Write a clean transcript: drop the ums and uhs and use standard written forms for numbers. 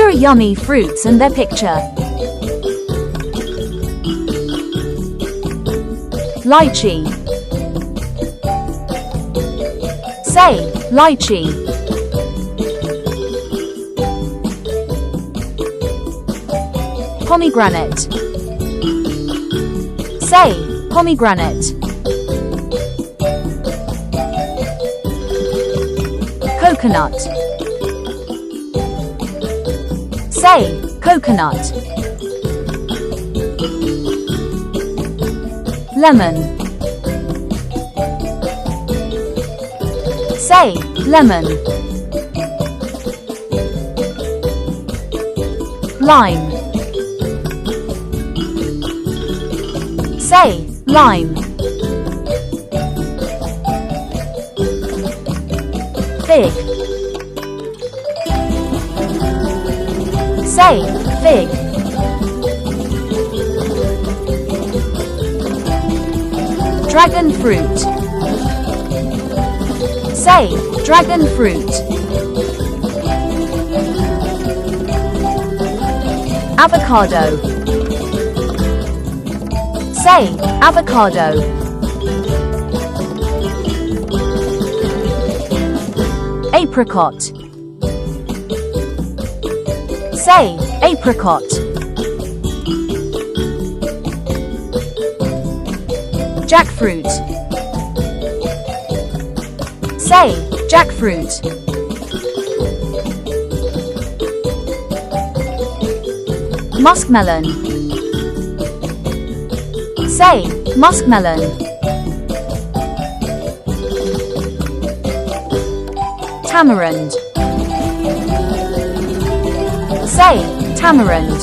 Here are yummy fruits and their picture. Lychee. Say, lychee. Pomegranate. Say, pomegranate. Coconut. Say, coconut. Lemon. Say, lemon. Lime. Say, lime. Fig. Say, fig. Dragon fruit. Say, dragon fruit. Avocado. Say, avocado. Apricot. Say, apricot. Jackfruit. Say, jackfruit. Muskmelon. Say, muskmelon. Tamarind. Say, tamarind.